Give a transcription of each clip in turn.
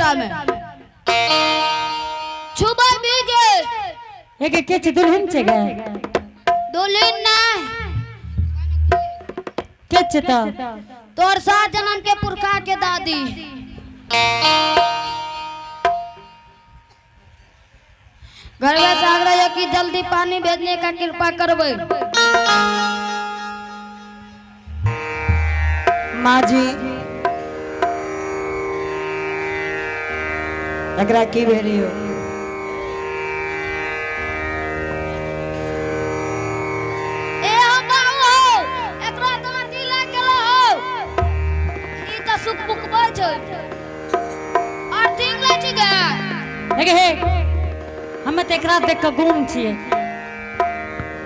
बेटा में छुबा भी गए एक के दुल्हन छे गए दुल्हन ना के छे तो तोर 7 जन्म के पुरखा के दादी घर में सागरा कि जल्दी पानी भेजने का कृपा करबे। माँ जी एकरा की भेली हो ए हो बाऊ हो एकरा तना दिला गेलो हो ई त सुख पुकबे छै और ठीक लै छी गे हे हे हम त एकरा देख के गुम छिए।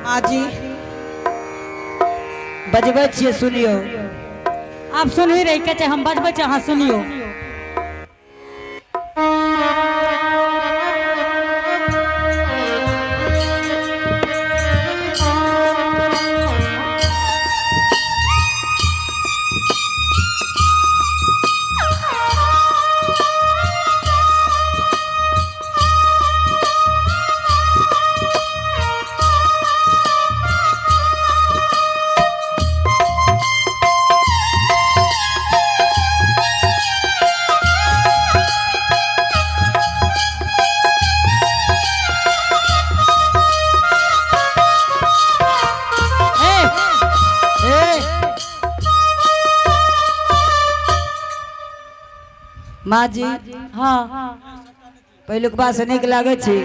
माँ जी बजबै छिए सुनियो आप सुन ही रही के हम बजबै छ हां सुनियो। माँ जी हां पहलुक बात से नीक लागे छी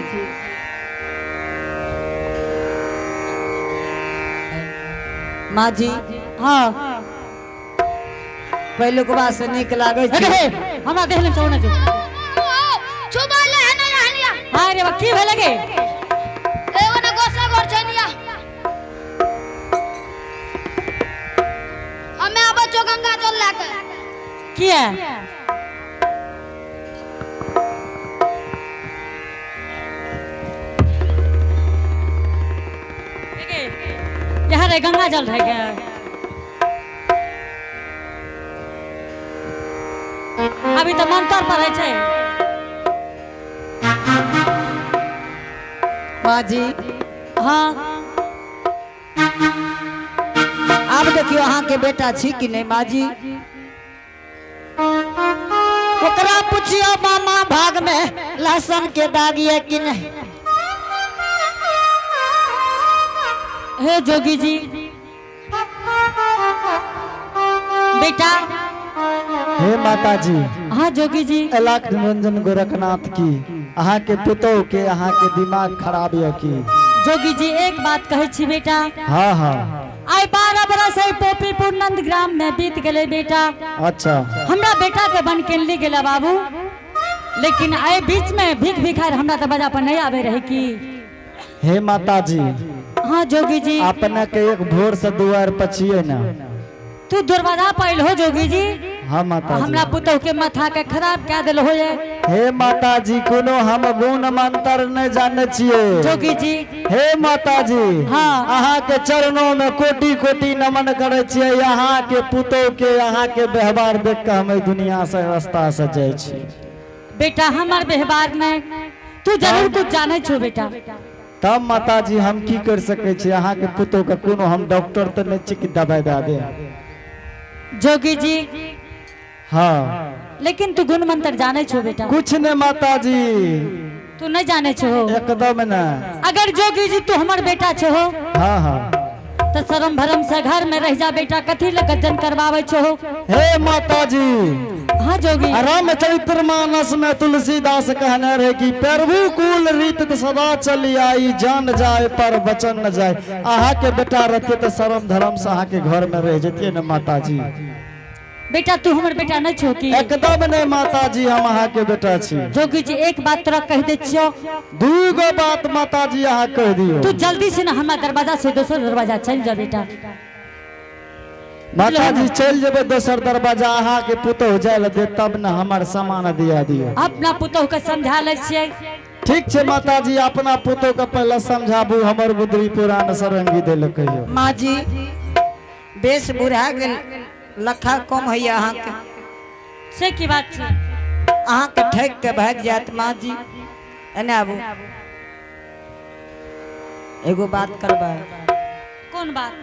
माँ जी हां पहलुक बात से नीक लागे छी हमरा देहले छोड़ना जो छुबा ले न हलिया हां रे की भेल गे ए ओने गोसा घर छनिया हमें अब जो गंगा जल लाके किया यहाँ रे गंगा जल रह गया अभी तो मंतर पर है। माँ जी हाँ अब देखियो अहाँ के बेटा छी कि नहीं माँ जी ओकरा पूछियो मामा भाग में लहसुन के दाग है कि नहीं। हे जोगी जी बेटा हे माता जी हाँ जोगी जी लाख निरंजन गोरखनाथ की अहाँ के पुतोह के अहाँ के दिमाग खराब है की जोगी जी एक बात कहे छी बेटा हाँ हाँ आई 12 बरस है पोपीपुर नंद ग्राम में बीत गए बेटा। अच्छा हमरा बेटा के बन के ले गेला बाबू लेकिन आई बीच में भीख भिखार हमरा तो बजा पर नहीं आवे रहे की। हे माता जी हाँ जोगी जी अपने के एक भोर से दुआर पछिए ना तू दरवाजा पैल हो जोगी जी हाँ माता हमरा जी पुतोह के माथा के खराब कह दिल हो जाए। हे माता जी कोनो हम गुण मंत्र नहीं जाने छिए जोगी जी हे माता जी हाँ अहाँ के चरणों में कोटि कोटि नमन करे छिए यहाँ के पुतोह के यहाँ के व्यवहार देख के हमें दुनिया से रास्ता से जाए छी। बेटा हमार व्यवहार में तू जरूर कुछ जाने छो बेटा तब माता जी हम की कर सके छी अहाँ के पुतोह के कोनो हम डॉक्टर तो नहीं छी कि दवाई दे दे। जोगी जी हाँ लेकिन तू गुण मंत्र जाने छो बेटा कुछ नहीं माता जी तू नहीं जाने छो एकदम न। अगर जोगी जी तू हमार बेटा छो हाँ हाँ तो शर्म भरम से घर में रह जा बेटा कथी लगन करवावे छो। हे माता जी हाँ जोगी रामचरितमानस में तुलसीदास कहने रहे कि प्रभु कुल रीत सदा चली आई जान जाए पर बचन न जाए। अहाँ के बेटा रहते तो शर्म धर्म से अहाँ के घर में रह जतिये न माता जी। बेटा तू हमर बेटा नहीं छो की एकदम नहीं माता जी हम अहाँ के बेटा छी। जोगी जी एक बात तोरा कह दे छियो दूगो बात माता जी अहाँ कह दियो। तू जल्दी से ना हमारा दरवाजा से दूसरा दरवाजा चल जा बेटा। माता जी चल जेबे दोसर दरवाजा अहाँ के पुतोह जाए दे तब न हमार सामान दिया दियो। अपना पुतोह के समझा ले छिए ठीक छे माता जी अपना पुतोह के पहले समझाबू हमर बुद्धि पुराण सरंगी देल कहियो। माँ जी बेस बुढ़ा गेल लखा कम है अहाँ के से की बात छै अहाँ के ठेक के भाग जात माँ जी। एने आबू, एगो बात करबा। कौन बात?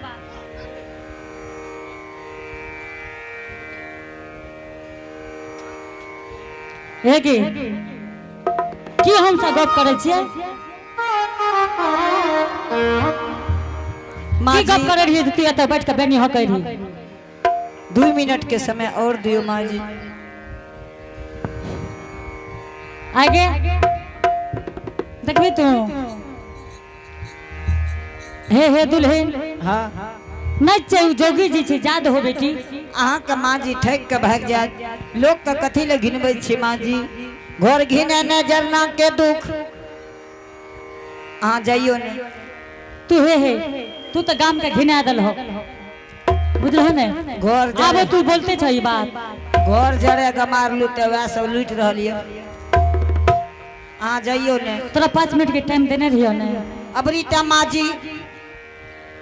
हे की हमसे गप करे छियै? माँ की गप जी करे रहिए? तू एतऽ बैठ के बेनी हो कह रही। 2 मिनट के समय और दियो माँ जी। आगे देखबी तू। हे दुल्हन, हाँ नहीं चाहिए जोगी जी छे याद हो बेटी। अहाँ के माँ जी ठेक के भाग जात। लोग के कथी ले घिनबै छी माँ जी? घर घिने न जरना के दुख। अहाँ जाइयो ने। तू हे तू तो गाम के घिना दल हो, बुझल ने? घर आब जरे तू बोलते छ ई बात। घर जरे गमार लूटे वह सब लूट रहलिए। अहाँ जाइयो ने। तोरा 5 मिनट के टाइम देने रहियो ने। अबरीता माँ जी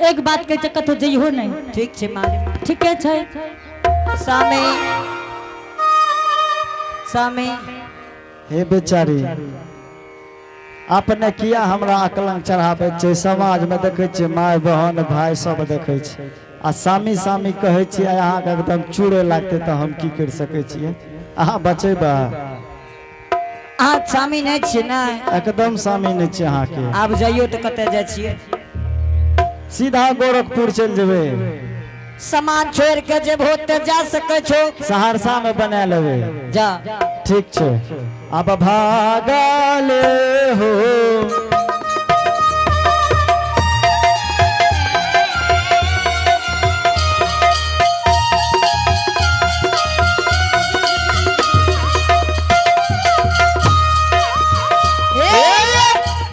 एक बात के चक्कर तो जइहो नहीं। ठीक छे माँ जी। ठीक है छै। सामे सामे हे बेचारी, अपने किया हमरा अकलंग चढ़ाबे छै? समाज में देखे छियै माय बहन भाई सब देखे छै, आ सामी सामी कहे छियै। अहाँ के एकदम चूड़े लागते तो हम की कर सके छियै? अहाँ बचेबा? अहाँ सामी नहीं छियै ना? एकदम सामी नहीं छै अहाँ के। आब जाइयो तो कते जाय छियै? सीधा गोरखपुर चल जेबे। सामान छोड़ के जब होते जा सके छो। सहरसा में बना लेबे। जा। ठीक छै। अब भागले हो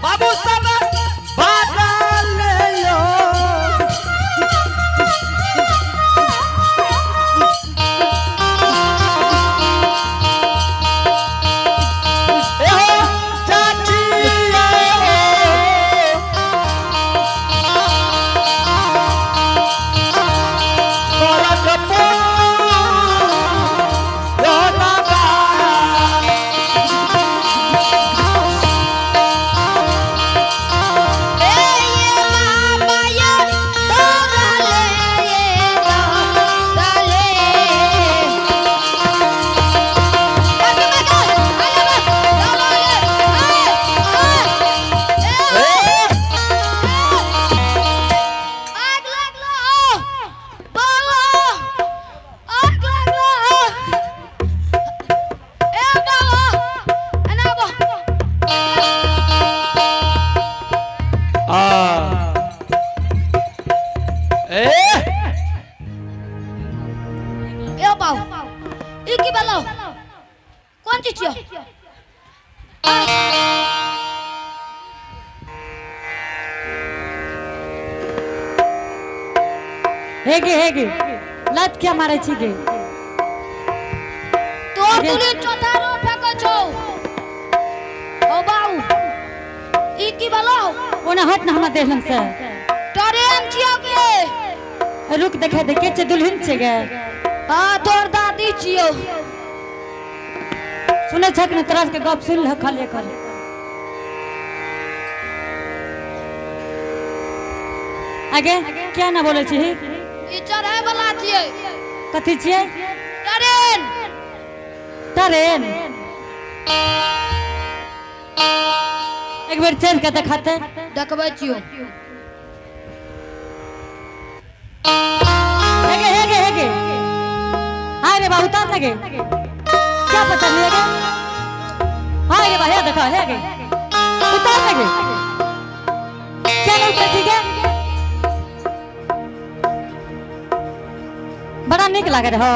बाबू सब भागले हो। कौन चीज छियो? हेगे लत क्या मारे छी गे? तो तुली चौथा रो फेंको छो। ओ बाऊ ई की बलो? ओना हट ना हमरा देख लंग से। ट्रेन छियो के? रुक देखे दे के दुल्हन छे गे। हां तोर दादी छियो। सुने छक ने तोरा के गप सुन ल खाली कर। आगे क्या ना बोले छी? ई चढ़े वाला छियै। कथी छियै? ट्रेन। एक बार चल के दिखाते। देखबै छियो। हेगे हाय रे बाबू उतार लगे। क्या पता नहीं है? हाय रे भाई देखो हेगे उतार लगे। क्या लोग ठीक है? बड़ा निक लागे रहो।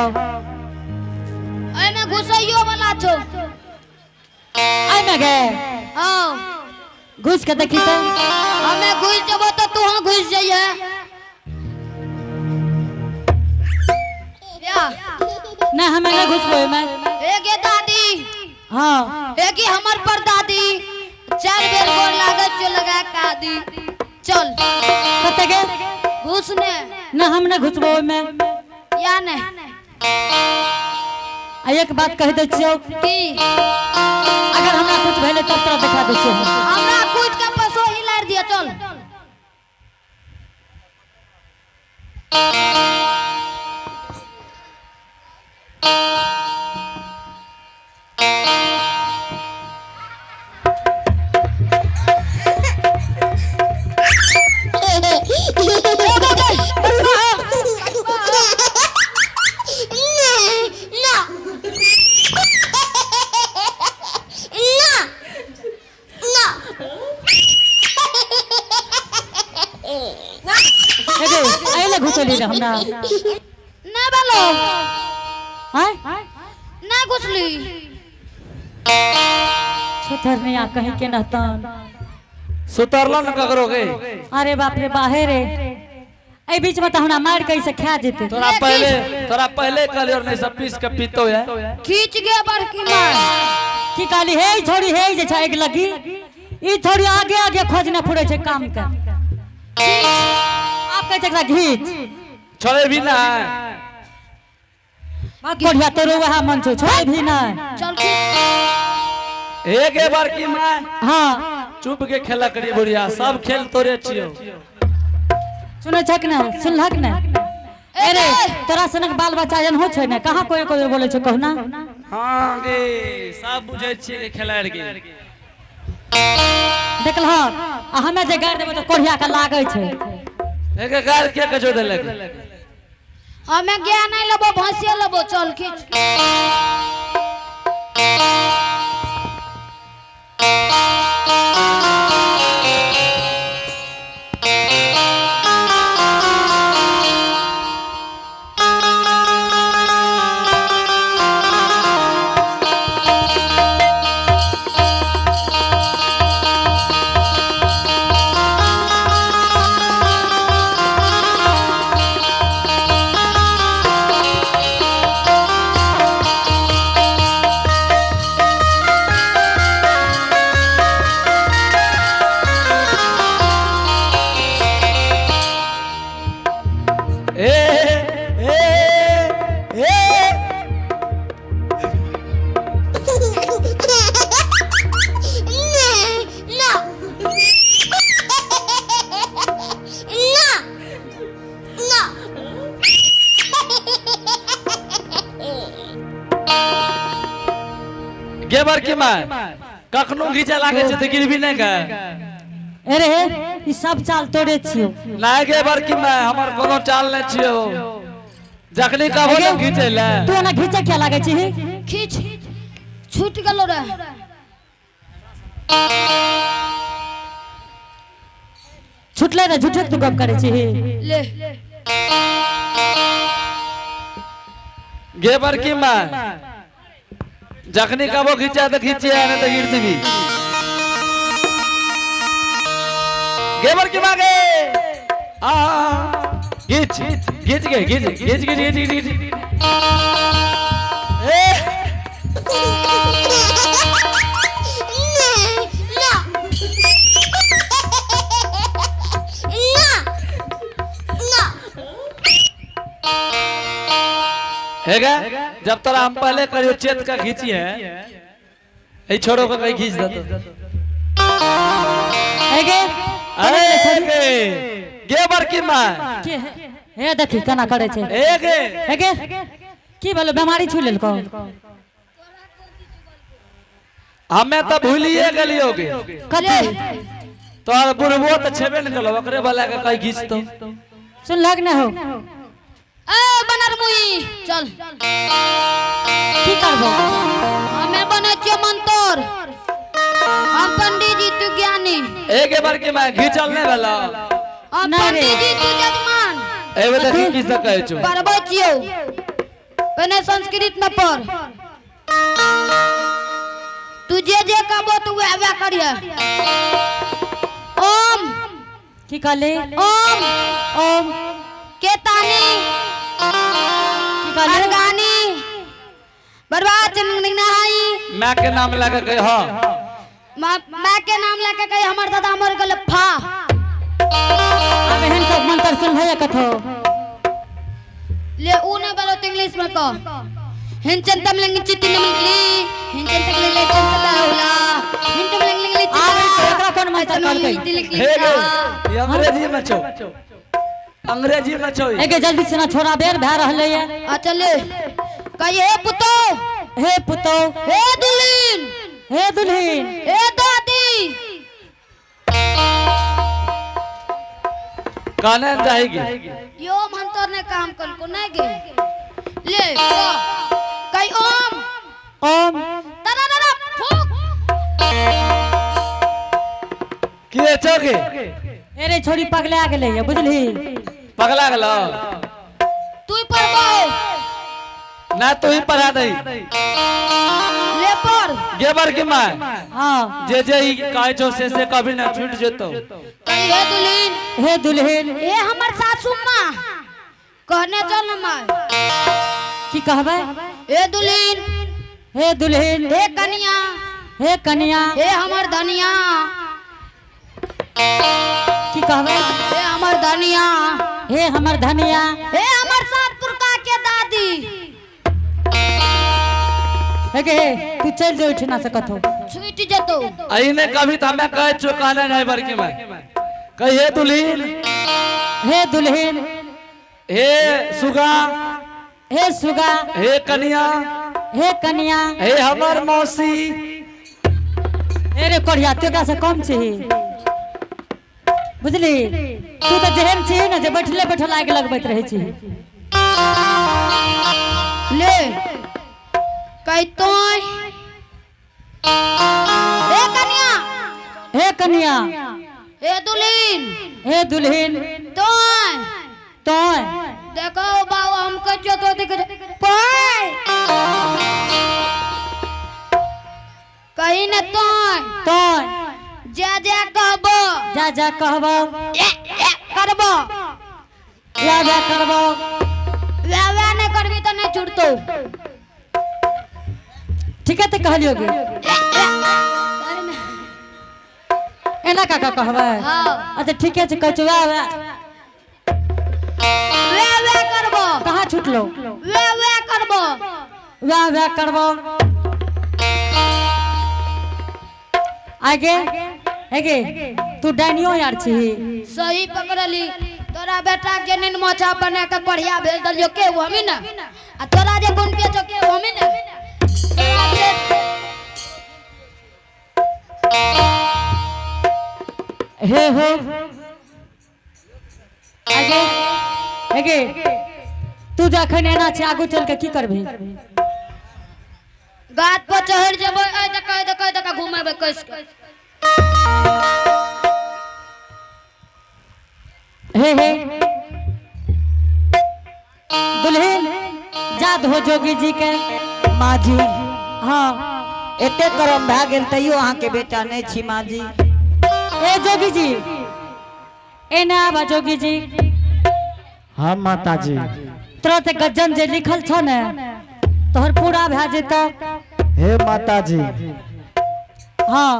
एमे घुसैयो वाला छो। आई में गे। हां घुस के देखी त। हमें घुस जबो तो तू हां घुस जाइए। या नहीं हमें नहीं घुसबो में। एगे दादी। हां एगे हमर पर दादी 4 बेर गोर लागत जो लगा का दी। चल कते गे घुसने ना हम नहीं घुसबो में। या ने आ एक बात कह दे छियो की अगर हमरा कुछ भेले तब तोरा देखा दे छियो हमरा कुछ के पसो हिलार दिया चल आइले घुसली रे हमरा ना बोलो हां ना घुसली छोथर नहीं आ कहीं के नहतन सुतरला न ककरो के अरे बाप रे बाहे रे ए बीच में तो हमरा मार कैसे खा जेते तोरा पहले कहले और नहीं सब पीस के पीतो है खींच गया बड़की मार की काली हे छोड़ी हे जे छ एक लगी ई छोड़ी आगे आगे खोजना पड़े छे काम कर आप कह जकरा घीच छोड़े भी ना मत कोढ़िया तोरो वहा मन छो छोड़ भी ना चल खींच एक बार की मां हां चुप के खेला करी बुढ़िया सब खेल तोरे छियो सुनो छक ना सुनलक ना अरे तोरा सनक बाल बच्चा जन हो छै ना कहां कोई कोई बोले छ कहना हां गे सब बुझै छिए के खेलाड़ के देखल हां हमें जे गाड़ देबो तो कोढ़िया के लागे छै एक गाल के कजो देलक हमें गया नहीं लबो भैंसिया लबो चल खींच गेबर की मां कखनो घिचा लागे छै त गिरबी नै का अरे ई सब चाल तोड़े छियो ना गेबर की मां हमर कोनो चाल नै छियो जखनी कहबो न घिचे ले तू ना घिचे क्या लागे छी खींच छूट गेलो रे छुटले रे झूठे तू गप करे छी ले गेबर की मां जखनी कहबो घिचा त घिचे न त गिर देबी गेबर की मां गे आ घिच घिच गे घिच घिच घिच घिच ए हैगा जब तोरा हम पहले करियो चेत का खींची है ए छोड़ो को कहीं खींच दे एगे अरे गे बड़की मां के हे देखी केना करे छै एगे एगे की भेलो बीमारी छु लेलको हमें तो भूलिए गेलियो गे कते तोर बुढ़बो त छेबे न कलो ओकरे वाला के कहीं खींच तो सुन लग न हो ए बनर मुई चल की करबो हमें बने छियो मंतर हम पंडित जी तू ज्ञानी एगे बड़की मां घिचल नै भेला हम नहीं रे। पंडित जी तू जजमान एबे देखी की से कहै छु पढ़बै छियो पहले संस्कृत में पढ़ तू जे कहबो तू वह करिए ओम की कहले ओम ओम केतानी की कहले अरगानी बर्बाद नहाई मां के नाम लगा के हां माँ के नाम लेके कही हमर दादा मर गेल फा अब एहन सब मंत्र सुन भैया कथो ले ऊ ने बोलो तो इंग्लिश में कह हिंचन तमलंग चित्ती नमली हिंचन तक ले चंदला होला हिंचन लंग ले एकरा कौन मंत्र कहलकै हे गे ये अंग्रेजी में छौ अंग्रेजी में छौ एके जल्दी से ना छोड़ा बेर भै रहले ये आ चले कहिए हे पुतो हे पुतो हे दुल्हन हे दुल्हन हे दादी गाने जाएगी यो मंत्र ने काम कर को नहीं गे ले कई ओम ओम तररर फूक किए चौके अरे छोड़ी पगला गेले ये बुझली पगला गेलो तू पढ़बो ना तू ही पढ़ा दई ले पढ़ गेबर की मां हां जे ही काहे छो से कभी ना छूट जेतो कई हे दुल्हन हे दुल्हन ए हमर सासू मां कहने चल न मां की कहबे हे दुल्हन हे दुल्हन हे कन्या हे कन्या हे हमर धनिया की कहबे हे हमर धनिया हे हमर धनिया हे हमर सात पुरखा के दादी हे तू चल जो उठ ना सकत हो छूट जतो आई ने कभी तो हमें कहे चुकाना नहीं बरकी में कहे दुल्हन हे दुल्हन हे सुगा हे सुगा हे कन्या हे कन्या हे हमर मौसी अरे कोढ़िया तेरा से कम छी बुझली तू तो जेहन छी ना जे बैठले बैठल आगे लगबैत रहे छी ले कई तोय हे कन्या हे कन्या हे दुल्हन हे दुल्हन तोय तो देखो बाबू हमको जो तो दिख पाए कहीं न तो जा कहबो जा कहबो करबो या करबो वे नहीं करबी तो नहीं छुड़तो ठीक है तो कहलियो गे एना का कहबे हाँ अच्छा ठीक है कचवा वे करबो कहाँ छुटलो वे करबो वे करबो आगे आगे तू डाइनियो यार छी सही पकड़ली तोरा बेटा के नींद मोछा बना के बढ़िया भेज दलियो के वो हमी ना आ तोरा जे गुण पे जो के वो हमी ना तोरा जे हे हो आगे आगे तू जखन एना छै आगू चल के की करबे गात पर चढ़ जबो ए देख घुमेबे कैस के हे दुल्हन जाद हो जोगी जी के माँ जी हाँ एते करम भए गेल तैयो अहाँ के बेटा नहीं छी माँ जी ए जोगी जी ए ना बा जोगी जी हाँ माता जी तोरा ते गज्जन जे लिखल छ ने तोहर पूरा भए जेतौ हे माता जी हाँ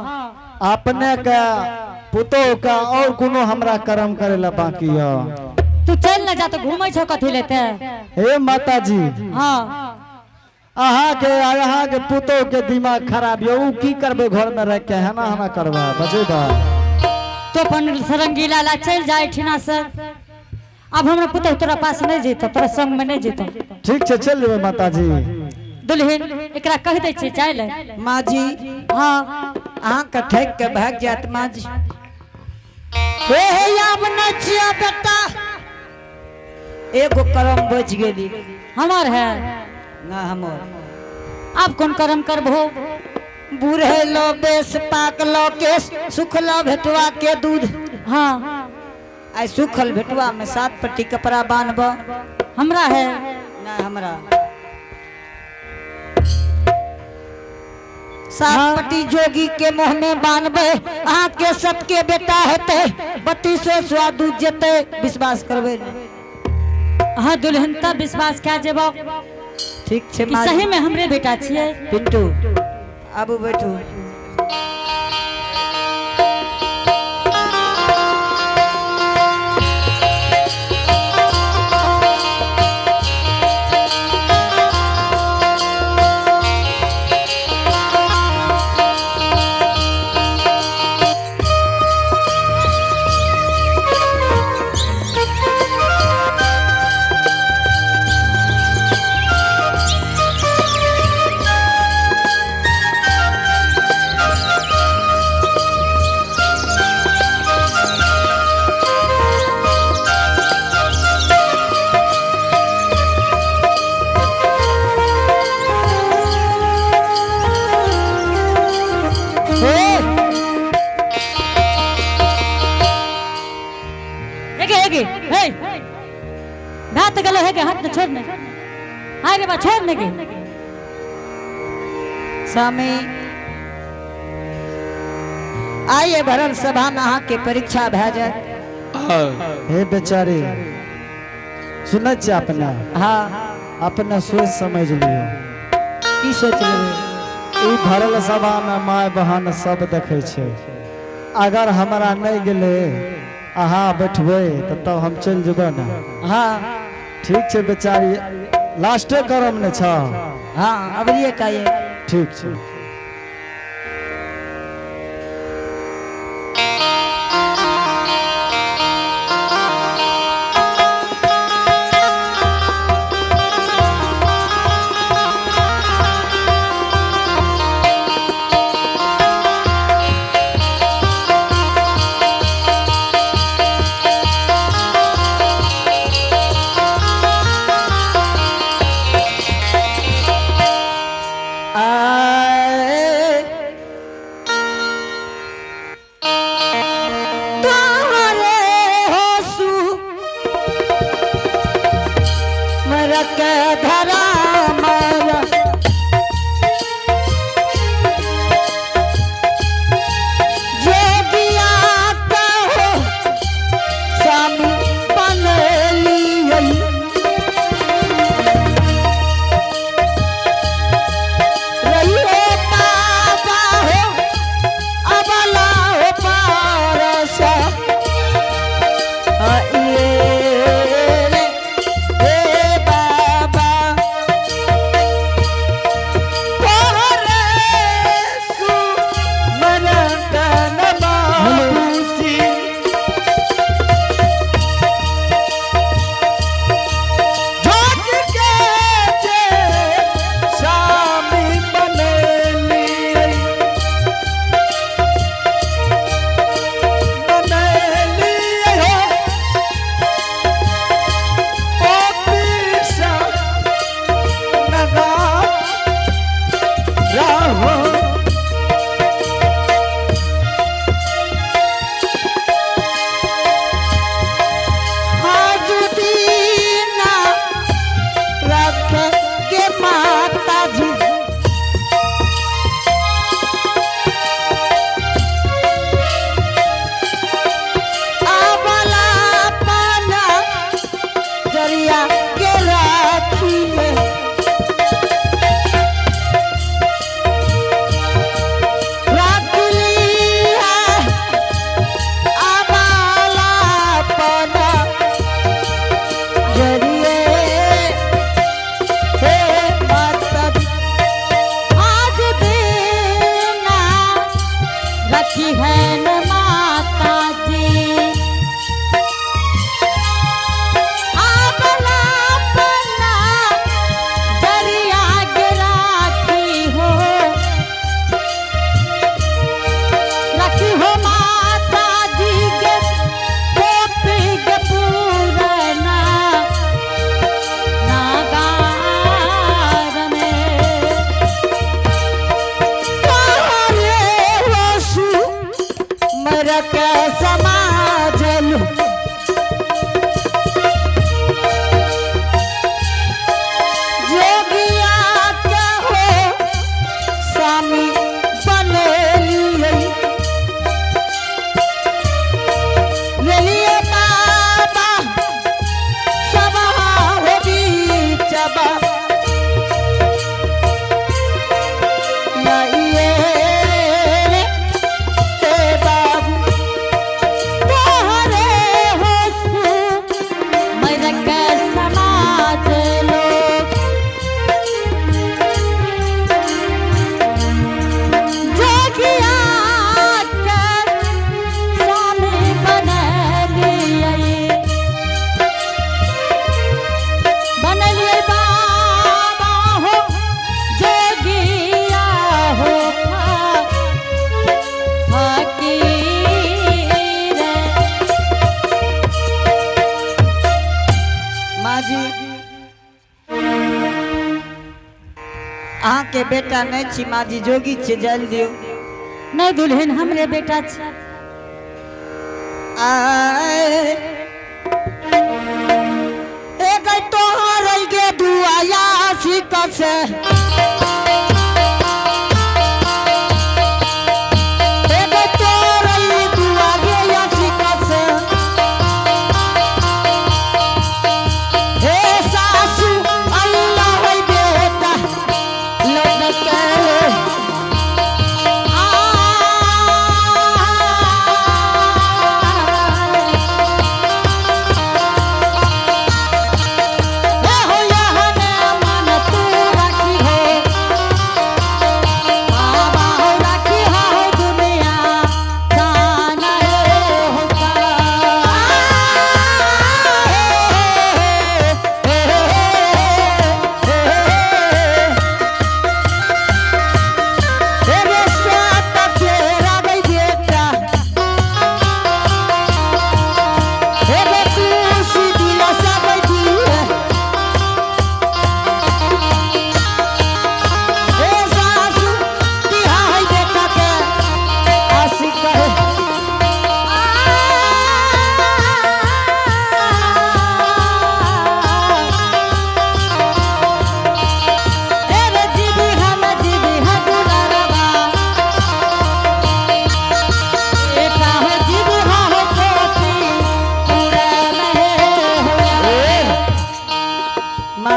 अपने का पुतो का और कोनो हमरा कर्म करेला बाकी है तू चल ना जा तो घूमै छ कथि लेते हे माता जी हाँ अहाँ के पुतो के दिमाग खराब है उ की करबे घर में रह के है ना करबा बजेबा तो अपन सरंगीला ला चल जाए ठिना से अब हमरा पुतो तोरा पास नहीं जेतो तोरा संग में नहीं जेतो ठीक है चल जेबे माता जी दुल्हन एकरा कह दे छी चल माँ जी हाँ अहाँ के ठेक के भाग जात माँ जी हे याम नचिया बेटा एगो करम बच गेली हमार है ना हमर अब कौन कर्म करबो बूढ़े लो बेस पाक लो केस सुखला भेटवा के दूध हाँ आई सुखल भेटवा में 7 पट्टी कपड़ा बांधब हमरा है ना हमरा 7 पट्टी जोगी के मुँह में बांधबे अहाँ के सबके बेटा हेते 3200 स्वादू जेते विश्वास करबे हाँ दुल्हन तब विश्वास क्या जेबो ठीक छे कि माँ सही में हमरे बेटा छिए पिंटू आबू बैठू हाथ गलो है के हाथ न छोड़ने हाय रे बा छोड़ने के स्वामी आइए भरल सभा में अहाँ के परीक्षा भए जाए। हे बेचारी सुनै छी अपना हाँ अपना सोच समझ लियो की सोच लेबै? ई भरल सभा में माय बहन सब देखे छे। अगर हमारा नहीं गेले अहाँ बैठबे तो तब हम चल जेबे ना। हाँ ठीक छे बेचारी लास्टे करम ने छ। हाँ अब ये कहिए ठीक छे। अहाँ के बेटा नहीं छी माँ जी जोगी छे जल दियो। नहीं दुल्हन हमरे बेटा छ। आए एक आशिका से एगो तोरली दुआ गे आशिका से हे सासू अल्लाह है बेटा लौट के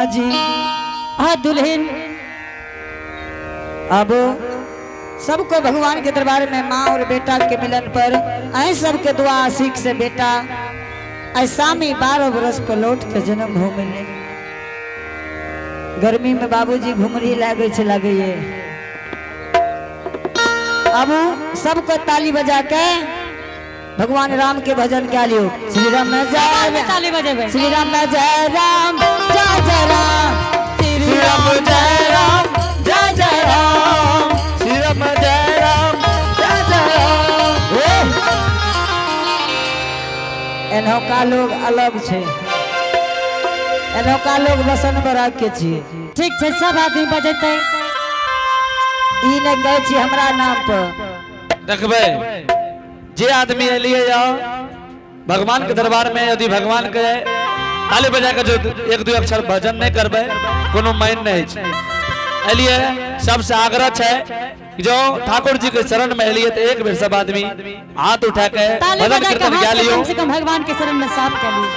जी हाँ दुल्हन अब सबको भगवान के दरबार में माँ और बेटा के मिलन पर ऐ सबके दुआ आशिक से बेटा ऐसा में 12 बरस पर लौट के जन्म हो मिले। गर्मी में बाबूजी घुमरी लागे छे लगे। अब सबको ताली बजा के भगवान राम के भजन क्या लियो। श्री राम जय ताली बजेबे। श्री राम जय राम जय जय राम श्री राम जय राम जय जय राम श्री राम जय राम जय जय राम। एनोका लोग अलग छे, एनोका लोग बसन बरा के छी। ठीक छे सब आदमी बजेते ई ने कहे छी हमरा नाम पर देखबे जे आदमी एलिए या भगवान के दरबार में यदि भगवान के ताली बजा के जो एक दो अक्षर भजन नहीं करबे कोनो मायने नहीं छै। एलिए सबसे आग्रह छै जो ठाकुर जी के शरण में एलिए तो एक बेर सब आदमी हाथ उठा के ताली भजन बजा के कीर्तन गा हाथ लियो। कम से कम भगवान के शरण में साफ कर लियो।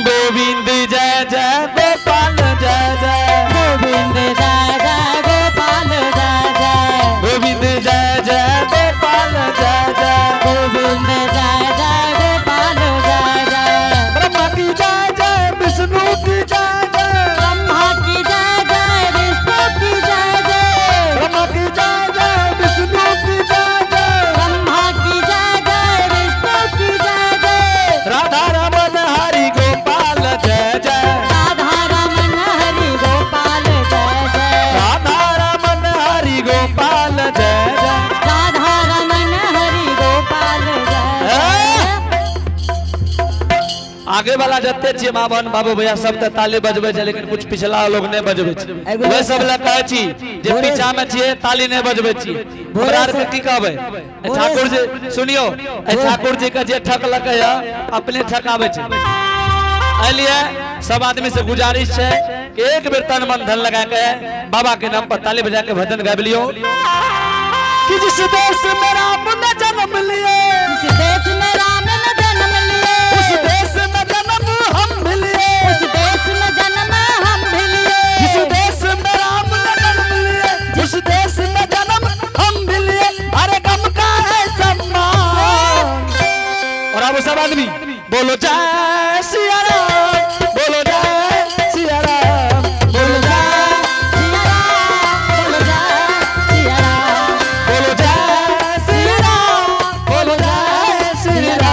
गोविंद जय जय गोपाल जय जय गोविंद जय जय गोपाल जय जय गोविंद जय जय गोपाल जय जय गोविंद जय जय गोपाल जय जय ब्रह्मा की जय जय विष्णु की जय जय ब्रह्मा की जय जय विष्णु की जय जय ब्रह्मा की जय जय विष्णु की जय जय ब्रह्मा की जय जय विष्णु की जय जय राधा रमन हरि गोपाल जय जय राधा रमन हरि गोपाल जय जय राधा रमन हरि गोपाल जय जय। राधा रमन हरि गोपाल जय जय आगे वाला जते छियै माँ बहन बाबू भैया सब त ताली बजबै छै लेकिन कुछ पिछला लोग नहीं बजबै छै। एगो वे सब लग कहै छी जे पीछा में छियै ताली नहीं बजबै छी हमरा आर के की कहबै। ठाकुर जी सुनियो ठाकुर जी के जे ठक लगे या अपने ठकाबै छै। एलिए सब आदमी से गुजारिश है कि एक बेर तन मन धन लगा के बाबा के नाम पर ताली बजा के भजन गाबि लियो कि जिस देश में राम ने जन्म लिए इस देश में राम ने जन्म लिए उस देश में जन्म हम भी लिए उस देश में जन्म हम भी लिए जिस देश में राम ने जन्म लिए जिस देश में जन्म हम भी लिए अरे गम का है सम्मान। और अब सब आदमी बोलो जय सिया राम बोलो जय सिया राम बोलो जय सिया राम बोलो जय सिया राम बोलो जय सिया राम बोलो जय श्री राम।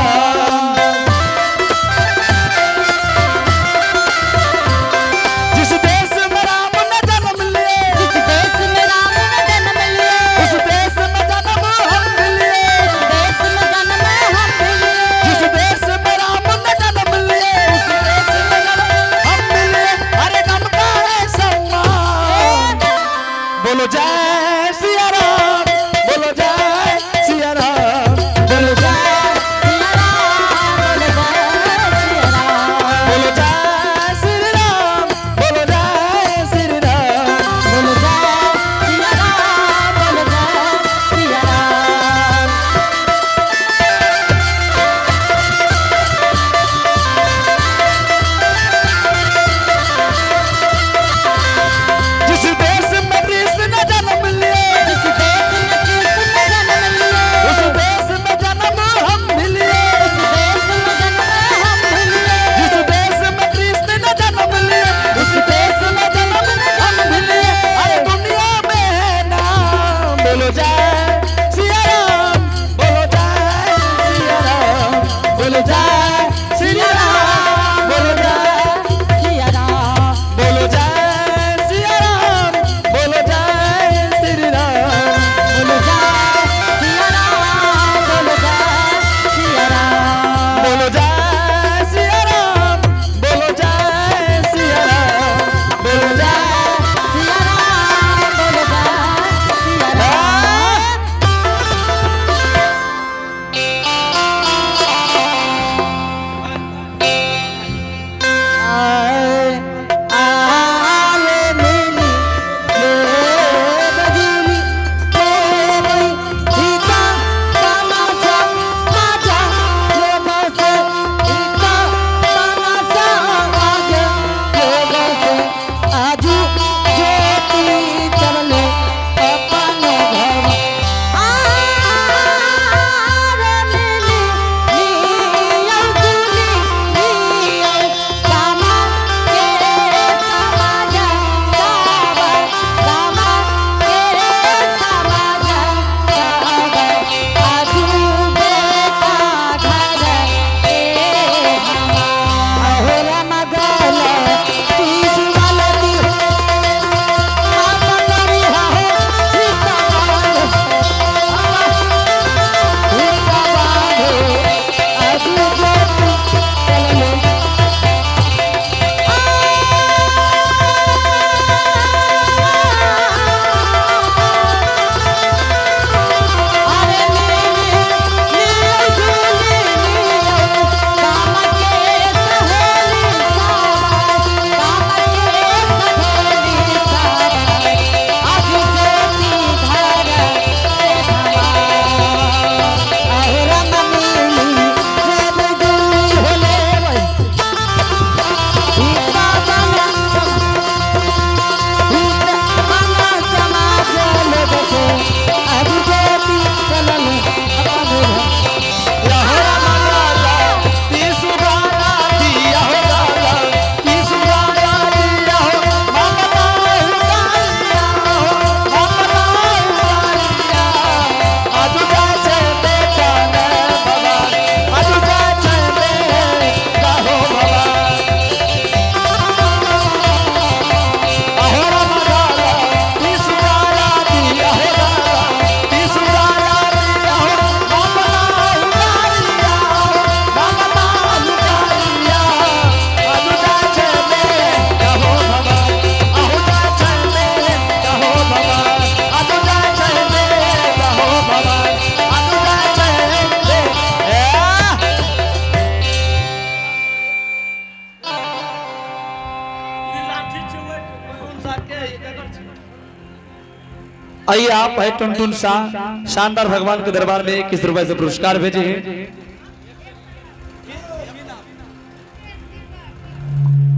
आइए आप है टुनटुन शाह शानदार भगवान के दरबार में 21 रुपए से पुरस्कार भेजे हैं।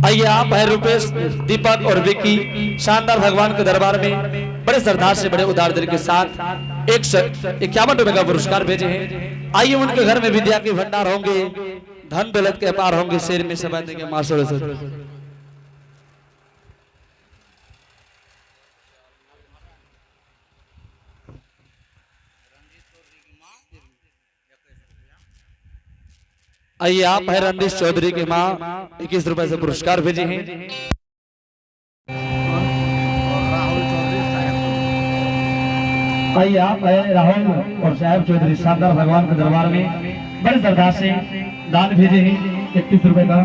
आइए आप है रुपेश, दीपक और विकी शानदार भगवान के दरबार में बड़े श्रद्धा से बड़े उदार दिल के साथ 151 रुपए का पुरस्कार भेजे हैं। आइए उनके घर में विद्या के भंडार होंगे, धन दौलत के अपार होंगे, शेर में सभा देंगे मां सरस्वती। आइए आप है रणदीश चौधरी की माँ 21 रुपए से पुरस्कार भेजे हैं। आइए आप है राहुल और साहब चौधरी शानदार भगवान के दरबार में बड़े श्रद्धा से दान भेजे हैं 31 रुपए का।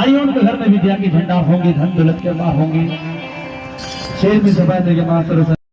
आइए उनके घर में विद्या की भंडार होंगी, धन दौलत के अपार होंगी, शेर में सभा देंगे मां सरस्वती।